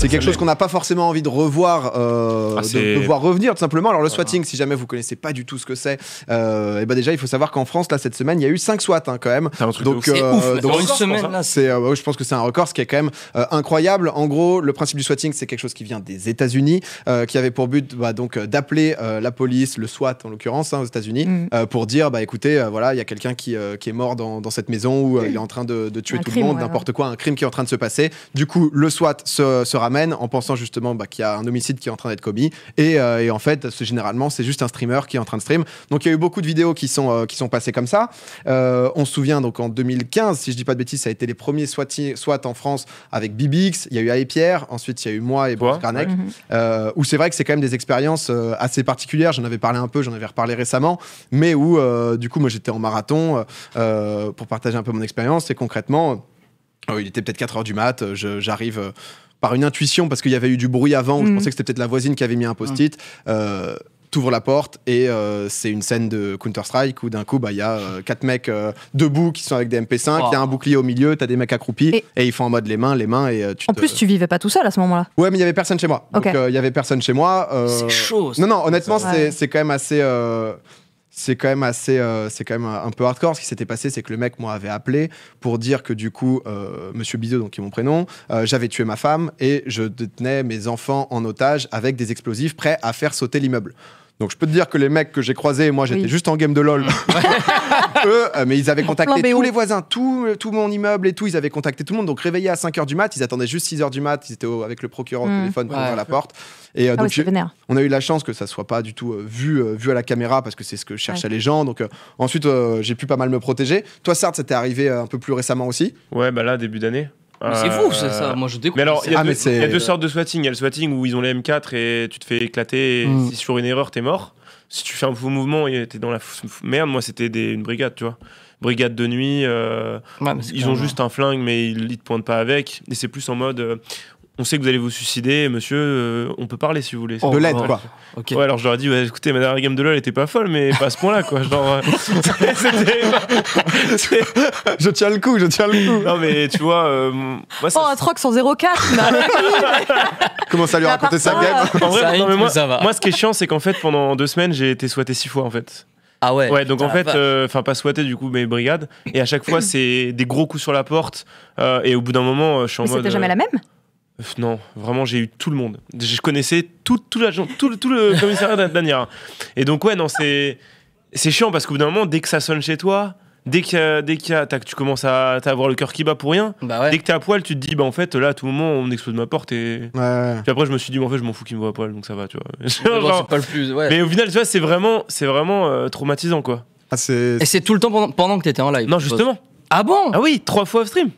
c'est quelque chose qu'on n'a pas forcément envie de revoir, de voir revenir tout simplement. Alors le swatting, si jamais vous connaissez pas du tout ce que c'est, et ben déjà il faut savoir qu'en France là cette semaine il y a eu 5 SWAT quand même. Donc c'est ouf. Donc une semaine là, je pense que c'est un record, ce qui est quand même incroyable. En gros, le principe du swatting, c'est quelque chose qui vient des États-Unis, qui avait pour but donc d'appeler la police, le SWAT en l'occurrence aux États-Unis, pour dire écoutez, voilà, il y a quelqu'un qui est mort dans cette maison où il est en train de tuer tout le monde, n'importe quoi, un crime qui est en train de se passer. Du coup, le SWAT se ramène en pensant justement qu'il y a un homicide qui est en train d'être commis, et en fait, généralement, c'est juste un streamer qui est en train de stream. Donc, il y a eu beaucoup de vidéos qui sont passées comme ça. On se souvient donc en 2015, si je dis pas de bêtises, ça a été les premiers SWAT en France avec BBX. Il y a eu Aïe Pierre, ensuite il y a eu moi et Bruce Garnek, où c'est vrai que c'est quand même des expériences assez particulières. J'en avais parlé un peu, j'en avais reparlé récemment, mais où du coup, moi j'étais en marathon pour partager un peu mon expérience, et concrètement, il était peut-être 4h du mat, j'arrive par une intuition, parce qu'il y avait eu du bruit avant, où je pensais que c'était peut-être la voisine qui avait mis un post-it. T'ouvres la porte et c'est une scène de Counter-Strike où d'un coup il y a 4 mecs debout qui sont avec des MP5, il y a un bouclier au milieu, t'as des mecs accroupis et ils font en mode les mains et en plus tu vivais pas tout seul à ce moment-là. Ouais, mais il y avait personne chez moi. Okay. Donc il y avait personne chez moi. C'est chaud. Non, honnêtement c'est quand même assez c'est quand même un peu hardcore. Ce qui s'était passé, c'est que le mec m'avait appelé pour dire que du coup, Monsieur Bizot, donc qui est mon prénom, j'avais tué ma femme et je détenais mes enfants en otage avec des explosifs prêts à faire sauter l'immeuble. Donc je peux te dire que les mecs que j'ai croisés, moi j'étais juste en game de LOL, eux, mais ils avaient contacté tous les voisins, tout mon immeuble et tout, ils avaient contacté tout le monde. Donc réveillés à 5h du mat, ils attendaient juste 6h du mat, ils étaient avec le procureur au téléphone pour ouvrir la porte. Et donc on a eu la chance que ça soit pas du tout vu à la caméra, parce que c'est ce que cherchaient les gens. Donc ensuite j'ai pu pas mal me protéger. Toi Sartre, ça t'est arrivé un peu plus récemment aussi? Ouais, bah là début d'année. Mais c'est fou, c'est ça. Moi, je découvre. Mais alors, il y a deux sortes de swatting. Il y a le swatting où ils ont les M4 et tu te fais éclater. Et si sur une erreur, t'es mort. Si tu fais un faux mouvement, t'es dans la merde. Moi, c'était une brigade, tu vois. Brigade de nuit. Ils ont juste un flingue, mais ils te pointent pas avec. Et c'est plus en mode. On sait que vous allez vous suicider, monsieur, on peut parler si vous voulez. De l'aide, quoi. Okay. Ouais, alors je leur ai dit, écoutez, ma dernière game de LoL était pas folle, mais pas à ce point-là, quoi. Genre, je tiens le coup. Non, mais tu vois. Moi, un troc sans 0,4. Comment à lui raconter sa game? En vrai, moi, ce qui est chiant, c'est qu'en fait, pendant 2 semaines, j'ai été swatté 6 fois, en fait. Ah ouais. Ouais, donc en fait, pas swatté du coup, mais brigade. Et à chaque fois, c'est des gros coups sur la porte. Et au bout d'un moment, je suis en mode. C'était jamais la même? Non, vraiment, j'ai eu tout le monde. Je connaissais tout le commissariat d'Anières. Et donc, ouais, non, c'est chiant parce qu'au bout d'un moment, dès que ça sonne chez toi, dès que tu commences à avoir le cœur qui bat pour rien, dès que t'es à poil, tu te dis, bah en fait, là, à tout moment, on explose ma porte. Et puis après, je me suis dit, en fait, je m'en fous qu'ils me voient à poil, donc ça va, tu vois. C'est pas le plus. Ouais. Mais au final, tu vois, c'est vraiment traumatisant, quoi. Et c'est tout le temps pendant que t'étais en live? Non, justement. Ah bon? Ah oui, 3 fois off stream.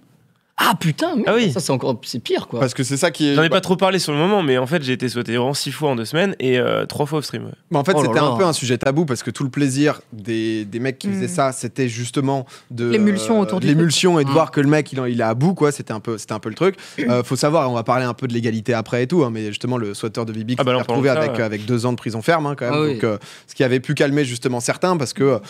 Ah putain, mais oui. Ça c'est pire quoi. Parce que c'est ça qui est. J'en ai pas trop parlé sur le moment, mais en fait j'ai été swatté vraiment 6 fois en 2 semaines et 3 fois off stream. Ouais. Mais en fait c'était un peu un sujet tabou parce que tout le plaisir des mecs qui faisaient ça, c'était justement de l'émulsion autour du l'émulsion et de voir que le mec il est à bout, quoi. C'était un peu le truc. Faut savoir, on va parler un peu de l'égalité après et tout, hein, mais justement le swatteur de BBX s'est retrouvé avec 2 ans de prison ferme, hein, quand même. Donc ce qui avait pu calmer justement certains, parce que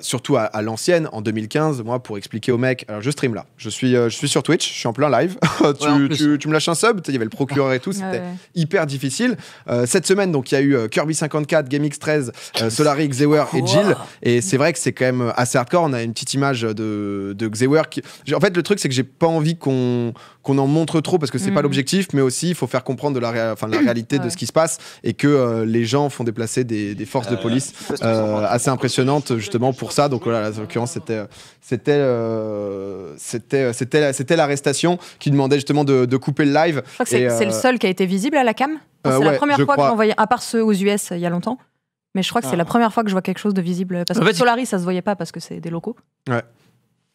surtout à l'ancienne, en 2015, moi pour expliquer aux mecs, alors je stream là, je suis sur Twitch, je suis en plein live. Tu me lâches un sub, il y avait le procureur et tout, c'était hyper difficile. Cette semaine, donc il y a eu Kirby54, GameX13, Solari, Xewer et Jill. Et c'est vrai que c'est quand même assez hardcore. On a une petite image de Xewer qui... En fait, le truc, c'est que j'ai pas envie qu'on en montre trop parce que c'est pas l'objectif, mais aussi il faut faire comprendre la réalité de ce qui se passe et que les gens font déplacer des forces de police assez impressionnantes justement pour ça. Donc voilà, en l'occurrence, c'était l'arrestation qui demandait justement de couper le live. Je crois que c'est le seul qui a été visible à la cam. C'est la première fois que j'en voyais, à part ceux aux US il y a longtemps. Mais je crois que c'est la première fois que je vois quelque chose de visible. Parce que Solari, ça se voyait pas parce que c'est des locaux. Ouais.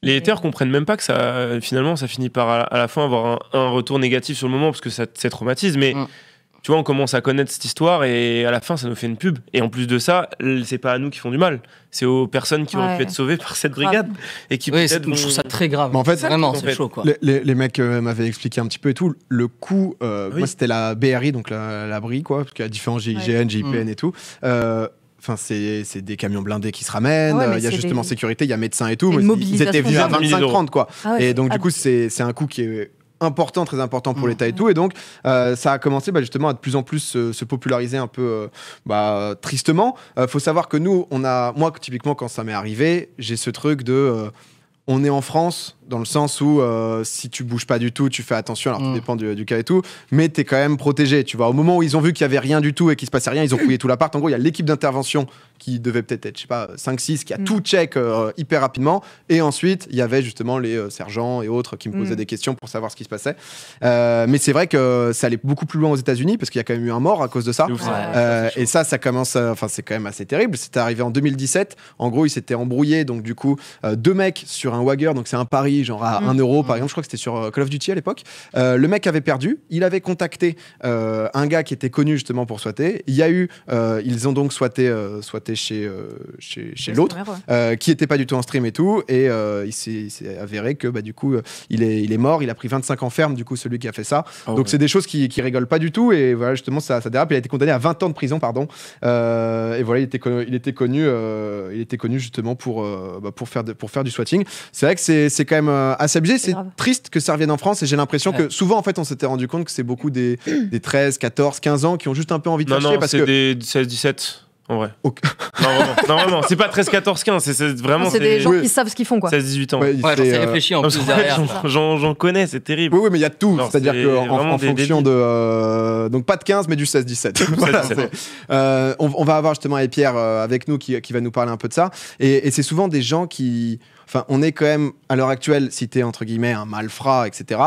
Les haters comprennent même pas que ça, finalement, ça finit par à la fin avoir un retour négatif sur le moment parce que ça traumatise. Mais tu vois, on commence à connaître cette histoire et à la fin, ça nous fait une pub. Et en plus de ça, c'est pas à nous qui font du mal. C'est aux personnes qui ont pu être sauvées par cette brigade. Et qui peut-être je trouve ça très grave. Mais en fait, vraiment, c'est chaud, quoi. Les mecs m'avaient expliqué un petit peu et tout. Le coup, moi, c'était la BRI, donc la BRI, quoi, parce qu'il y a différents GIGN, GIPN et tout. Enfin, c'est des camions blindés qui se ramènent, il y a justement sécurité, il y a médecins et tout. Mais ils étaient venus à 25-30, quoi. Et donc, du coup, c'est un coût qui est important, très important pour l'État et tout. Et donc, ça a commencé justement à de plus en plus se populariser un peu tristement. Faut savoir que nous, moi, typiquement, quand ça m'est arrivé, j'ai ce truc de... on est en France, dans le sens où si tu bouges pas du tout, tu fais attention, alors tout dépend du cas et tout, mais t'es quand même protégé, tu vois. Au moment où ils ont vu qu'il y avait rien du tout et qu'il se passait rien, ils ont fouillé tout l'appart. En gros, il y a l'équipe d'intervention qui devait peut-être être, je sais pas, 5-6, qui a tout check hyper rapidement. Et ensuite, il y avait justement les sergents et autres qui me posaient des questions pour savoir ce qui se passait. Mais c'est vrai que ça allait beaucoup plus loin aux États-Unis parce qu'il y a quand même eu un mort à cause de ça. Et ça commence, c'est quand même assez terrible. C'était arrivé en 2017. En gros, ils s'étaient embrouillés, donc du coup, 2 mecs sur un Wagger, donc c'est un pari genre à 1 euro par exemple, je crois que c'était sur Call of Duty à l'époque. Le mec avait perdu, il avait contacté un gars qui était connu justement pour squatter. Il y a eu, ils ont donc squatté chez l'autre, qui était pas du tout en stream et tout, et il s'est avéré que du coup il est mort, il a pris 25 ans ferme du coup celui qui a fait ça. Donc c'est des choses qui rigolent pas du tout, et voilà justement ça dérape. Il a été condamné à 20 ans de prison, pardon, et voilà il était connu justement pour faire du swatting. C'est vrai que c'est quand même assez abusé, c'est triste que ça revienne en France, et j'ai l'impression que souvent en fait on s'était rendu compte que c'est beaucoup des 13, 14, 15 ans qui ont juste un peu envie de fâcher parce que... c'est des 16, 17 en vrai. Okay. Non, vraiment, c'est pas 13, 14, 15, c'est vraiment... C'est des gens qui savent ce qu'ils font, quoi. 16, 18 ans. C'est réfléchi en plus derrière. J'en connais, c'est terrible. Oui, mais il y a tout, c'est-à-dire qu'en fonction de... Donc pas de 15, mais du 16, 17. Voilà, on va avoir justement Pierre avec nous qui va nous parler un peu de ça, et c'est souvent des gens qui... Enfin, on est quand même, à l'heure actuelle, si t'es entre guillemets un malfrat, etc.,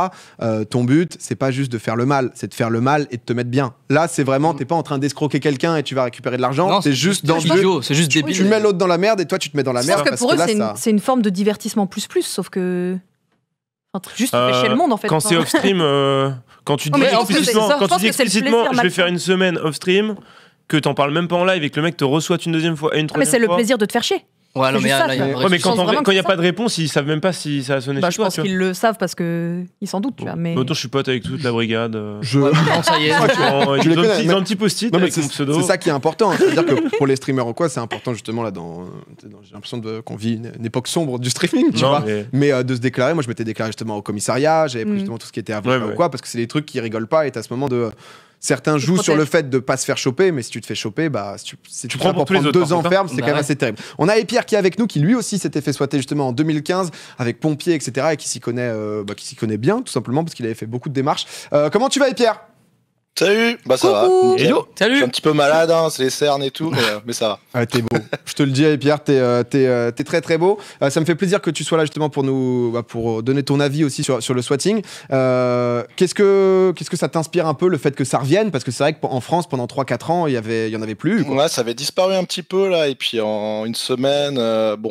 ton but, c'est pas juste de faire le mal, c'est de faire le mal et de te mettre bien. Là, c'est vraiment, t'es pas en train d'escroquer quelqu'un et tu vas récupérer de l'argent, c'est juste dans le but. C'est juste débile. Tu mets l'autre dans la merde et toi, tu te mets dans la merde. Je pense que pour eux, c'est une forme de divertissement plus, sauf que... Juste tu fais chier le monde, en fait. Quand c'est off-stream, quand tu dis explicitement, je vais faire une semaine off-stream, que t'en parles même pas en live et que le mec te reçoit une deuxième fois et une troisième fois. Mais c'est le plaisir de te faire chier. Ouais, non, mais mais quand il n'y a pas de réponse, ils savent même pas si ça a sonné chez toi. Je pense qu'ils le savent parce qu'ils s'en doutent, tu vois. Mais... Autant je suis pote avec toute la brigade. Non, ça y est. Ils ont un petit post-it avec mon pseudo. C'est ça qui est important. C'est-à-dire que pour les streamers ou quoi, c'est important justement là j'ai l'impression qu'on vit une époque sombre du streaming, tu vois. Mais de se déclarer, moi je m'étais déclaré justement au commissariat, j'avais pris justement tout ce qui était avocat ou quoi, parce que c'est des trucs qui rigolent pas et t'as ce moment de... Certains jouent sur le fait de pas se faire choper, mais si tu te fais choper, si tu prends pour prendre 2 ans ferme, c'est quand même assez terrible. On a Pierre qui est avec nous, qui lui aussi s'était fait squatter justement en 2015 avec pompier, etc., et qui s'y connaît bien, tout simplement parce qu'il avait fait beaucoup de démarches. Comment tu vas, Pierre ? Salut, ça va. Hello, salut. Je suis un petit peu malade, c'est les cernes et tout, mais ça va. T'es beau. Je te le dis, Pierre, t'es très très beau. Ça me fait plaisir que tu sois là justement pour pour donner ton avis aussi sur le swatting. Qu'est-ce que ça t'inspire un peu, le fait que ça revienne ? Parce que c'est vrai qu'en France, pendant 3-4 ans, il y en avait plus. Quoi. Ouais, ça avait disparu un petit peu là, et puis en une semaine,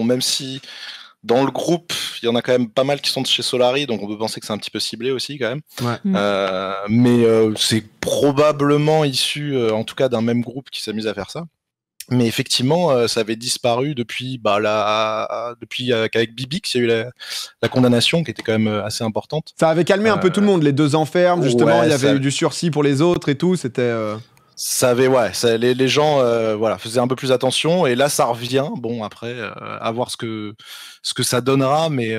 même si... Dans le groupe, il y en a quand même pas mal qui sont de chez Solary, donc on peut penser que c'est un petit peu ciblé aussi quand même. Ouais. Mais c'est probablement issu, en tout cas, d'un même groupe qui s'amuse à faire ça. Mais effectivement, ça avait disparu depuis qu'avec Bibix, il y a eu la condamnation qui était quand même assez importante. Ça avait calmé un peu tout le monde, les 2 ans ferme, justement, il y avait eu du sursis pour les autres et tout, c'était... Ça avait, les gens faisaient un peu plus attention, et là ça revient. Bon, après, à voir ce que ça donnera, mais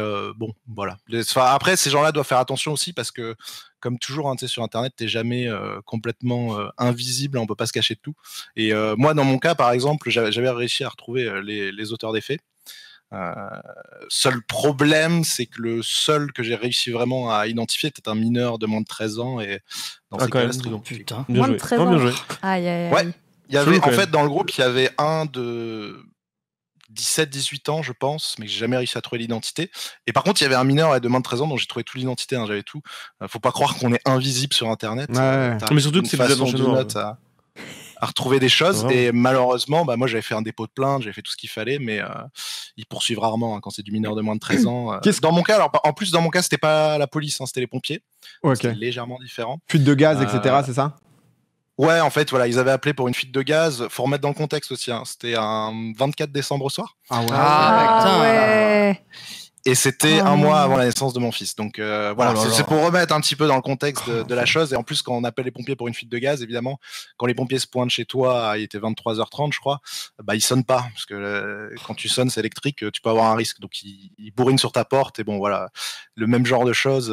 voilà. Après, ces gens-là doivent faire attention aussi parce que, comme toujours, sur Internet, t'es jamais complètement invisible, on peut pas se cacher de tout. Et moi, dans mon cas, par exemple, j'avais réussi à retrouver les auteurs des faits. Seul problème, c'est que le seul que j'ai réussi vraiment à identifier était un mineur de moins de 13 ans, et dans ces cas-là, c'est putain. Moins de 13 ans. Aïe. Ouais, il y avait, en fait, dans le groupe, il y avait un de 17-18 ans, je pense, mais j'ai jamais réussi à trouver l'identité. Et par contre, il y avait un mineur de moins de 13 ans dont j'ai trouvé toute l'identité, j'avais tout. Faut pas croire qu'on est invisible sur Internet. Mais surtout que c'est des notes à retrouver des choses, et malheureusement moi j'avais fait un dépôt de plainte, j'avais fait tout ce qu'il fallait, mais ils poursuivent rarement quand c'est du mineur de moins de 13 ans. Dans mon cas, alors en plus dans mon cas c'était pas la police, c'était les pompiers, c'était légèrement différent. Fuite de gaz, etc., c'est ça ? Ouais, en fait, voilà, ils avaient appelé pour une fuite de gaz. Faut remettre dans le contexte aussi, c'était un 24 décembre au soir. Ah ouais. Et c'était un mois avant la naissance de mon fils. Donc voilà, c'est pour remettre un petit peu dans le contexte de la chose. Et en plus, quand on appelle les pompiers pour une fuite de gaz, évidemment, quand les pompiers se pointent chez toi, il était 23h30, je crois, ils sonnent pas. Parce que quand tu sonnes, c'est électrique, tu peux avoir un risque. Donc ils bourrinent sur ta porte. Et bon, voilà, le même genre de choses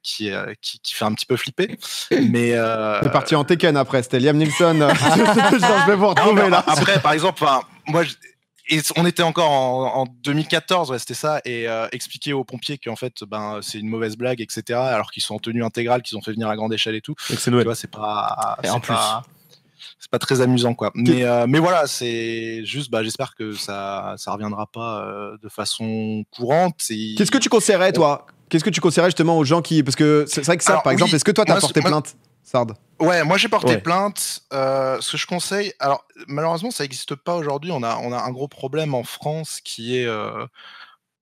qui fait un petit peu flipper. Mais c'est parti en Tekken après, c'était Liam Neeson. Je vais vous retrouver là. Après, par exemple, moi... Et on était encore en 2014, c'était ça, et expliquer aux pompiers qu'en fait, c'est une mauvaise blague, etc. Alors qu'ils sont en tenue intégrale, qu'ils ont fait venir à grande échelle et tout. Et tu vois, c'est pas très amusant, quoi. Mais voilà, c'est juste, j'espère que ça reviendra pas de façon courante. Qu'est-ce que tu conseillerais, toi ? Qu'est-ce que tu conseillerais justement aux gens qui, parce que c'est vrai que ça, par exemple, est-ce que toi t'as porté plainte ? Sard. Ouais, moi j'ai porté plainte. Ce que je conseille, alors malheureusement ça n'existe pas aujourd'hui. On a un gros problème en France qui est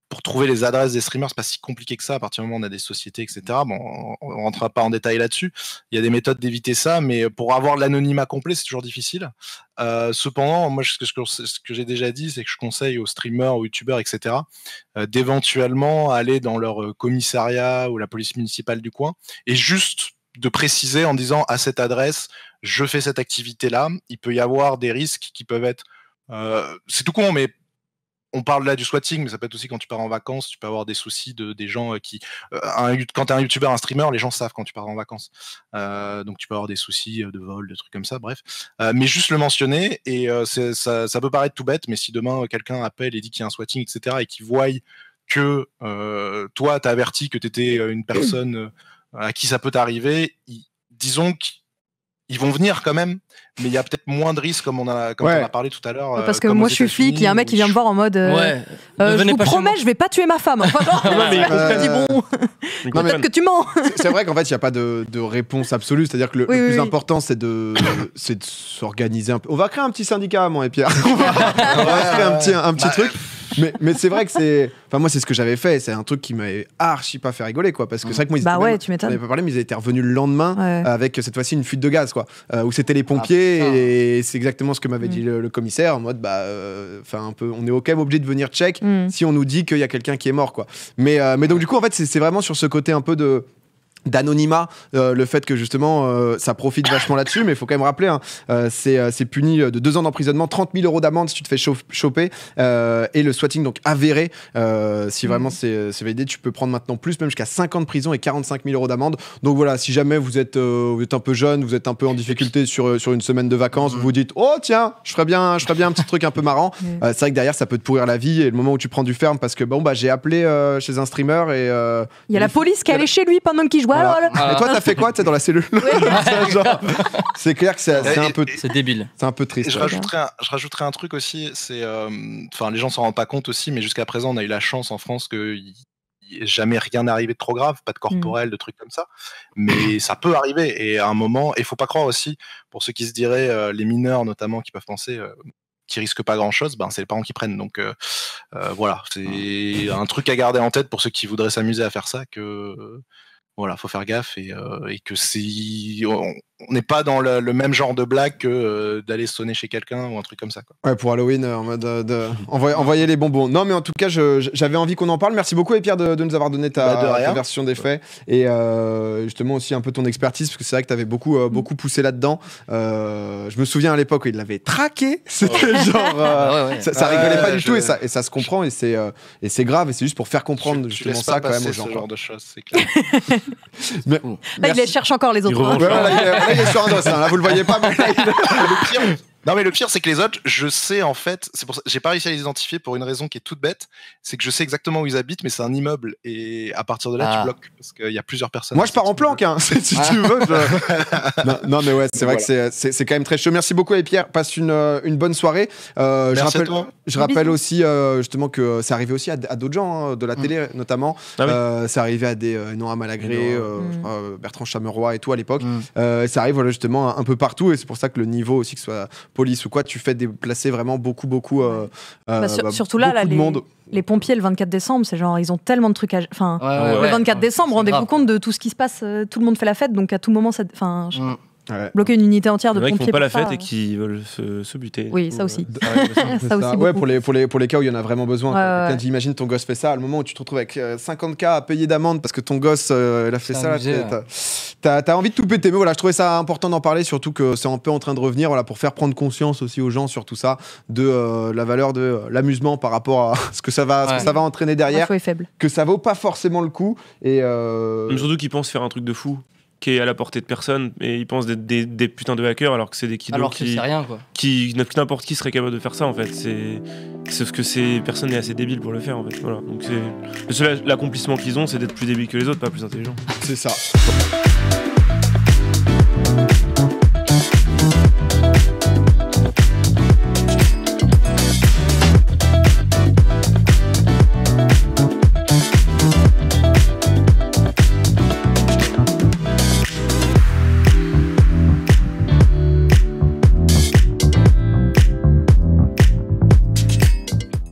pour trouver les adresses des streamers, c'est pas si compliqué que ça. À partir du moment où on a des sociétés, etc. Bon, on rentrera pas en détail là-dessus. Il y a des méthodes d'éviter ça, mais pour avoir l'anonymat complet, c'est toujours difficile. Cependant, moi ce que j'ai déjà dit, c'est que je conseille aux streamers, aux youtubeurs, etc. D'éventuellement aller dans leur commissariat ou la police municipale du coin et juste de préciser en disant à cette adresse, je fais cette activité-là. Il peut y avoir des risques qui peuvent être... c'est tout con, mais on parle là du swatting, mais ça peut être aussi quand tu pars en vacances, tu peux avoir des soucis des gens qui... quand tu es un youtubeur, un streamer, les gens savent quand tu pars en vacances. Donc tu peux avoir des soucis de vol, de trucs comme ça, bref. Mais juste le mentionner, et ça peut paraître tout bête, mais si demain quelqu'un appelle et dit qu'il y a un swatting, etc., et qu'il voit que toi, t'as averti que tu étais une personne... à qui ça peut arriver, disons qu'ils vont venir quand même, mais il y a peut-être moins de risques comme on a parlé tout à l'heure. Parce que moi je suis flic, il y a un mec qui vient me voir en mode je vous promets, je vais pas tuer ma femme. Enfin, je dis bon, peut-être que tu mens. C'est vrai qu'en fait il n'y a pas de réponse absolue, c'est-à-dire que le plus important c'est de s'organiser un peu. On va créer un petit syndicat, moi et Pierre. On va créer un petit truc. Mais c'est vrai que c'est... Enfin, moi, c'est ce que j'avais fait. C'est un truc qui m'avait archi pas fait rigoler, quoi. Parce que c'est vrai que moi, tu m'étonnes. on n'avait pas parlé, mais ils étaient revenus le lendemain avec cette fois-ci une fuite de gaz, quoi. Où c'était les pompiers et c'est exactement ce que m'avait dit le commissaire en mode, un peu, on est quand même obligé de venir check si on nous dit qu'il y a quelqu'un qui est mort, quoi. Mais donc, du coup, en fait, c'est vraiment sur ce côté un peu d'anonymat, le fait que justement ça profite vachement là-dessus, mais il faut quand même rappeler c'est puni de 2 ans d'emprisonnement, 30 000 € d'amende si tu te fais choper, et le swatting donc avéré, si vraiment c'est validé, tu peux prendre maintenant plus, même jusqu'à 5 ans de prison et 45 000 € d'amende. Donc voilà, si jamais vous êtes un peu jeune, vous êtes un peu en difficulté sur une semaine de vacances, vous vous dites oh tiens, je ferais bien un petit truc un peu marrant, c'est vrai que derrière ça peut te pourrir la vie, et le moment où tu prends du ferme parce que j'ai appelé chez un streamer et il y a la police qui est allée chez lui pendant qu'il jouait. Voilà. Et toi, t'as fait quoi, dans la cellule? C'est clair que c'est un peu... C'est débile. C'est un peu triste. Je rajouterais un truc aussi, c'est... les gens s'en rendent pas compte aussi, mais jusqu'à présent, on a eu la chance en France que jamais rien n'est arrivé de trop grave, pas de corporel, de trucs comme ça. Mais ça peut arriver, et à un moment... Et il faut pas croire aussi, pour ceux qui se diraient, les mineurs notamment, qui peuvent penser... qui risquent pas grand chose, c'est les parents qui prennent. Donc voilà, c'est un truc à garder en tête pour ceux qui voudraient s'amuser à faire ça, que... Voilà, faut faire gaffe et que on n'est pas dans le même genre de blague que d'aller sonner chez quelqu'un ou un truc comme ça, quoi. Ouais, pour Halloween, en mode envoyer les bonbons. Non, mais en tout cas, j'avais envie qu'on en parle. Merci beaucoup, Pierre, de nous avoir donné ta version des faits et justement aussi un peu ton expertise, parce que c'est vrai que tu avais beaucoup poussé là-dedans. Je me souviens à l'époque où il l'avait traqué. C'était genre... ça rigolait pas du tout, et ça se comprend, et c'est grave, et c'est juste pour faire comprendre justement ça quand même aux gens. Ce genre de choses, c'est clair. Là, il cherche encore les autres. Là, il est sur un dos, là, vous le voyez pas, mais là, le pire, c'est que les autres, je sais en fait, c'est pour ça, j'ai pas réussi à les identifier pour une raison qui est toute bête, c'est que je sais exactement où ils habitent, mais c'est un immeuble, et à partir de là, tu bloques, parce qu'il y a plusieurs personnes. Moi, je pars en planque, si tu veux. Non, mais ouais, c'est vrai que c'est quand même très chaud. Merci beaucoup, Pierre. Passe une bonne soirée. Je rappelle aussi justement que c'est arrivé aussi à d'autres gens, de la télé notamment. C'est arrivé à des Nora Malagré, Bertrand Chameroy et tout à l'époque. Ça arrive justement un peu partout, et c'est pour ça que le niveau aussi, que ce soit police ou quoi, tu fais déplacer vraiment beaucoup surtout là, de monde. Les pompiers le 24 décembre, c'est genre ils ont tellement de trucs à... le 24 décembre, rendez-vous compte de tout ce qui se passe, tout le monde fait la fête, donc à tout moment ça... Ouais. Bloquer une unité entière de pompiers. Qui font pas la fête et qui veulent se buter. Oui, ça aussi. Ça aussi ouais, pour les cas où il y en a vraiment besoin. Quand j'imagine ton gosse fait ça, à le moment où tu te retrouves avec 50K à payer d'amende parce que ton gosse il a fait ça, t'as envie de tout péter. Mais voilà, je trouvais ça important d'en parler, surtout que c'est un peu en train de revenir, voilà, pour faire prendre conscience aussi aux gens sur tout ça, de la valeur de l'amusement par rapport à ce que ça va entraîner derrière. Est faible. Que ça vaut pas forcément le coup. Et surtout qu'ils pensent faire un truc de fou qui est à la portée de personne, et ils pensent des putains de hackers alors que c'est des kilos c'est rien, quoi. N'importe qui serait capable de faire ça en fait. Sauf que ces personnes est assez débile pour le faire en fait. Voilà. Donc l'accomplissement qu'ils ont, c'est d'être plus débile que les autres, pas plus intelligent. C'est ça.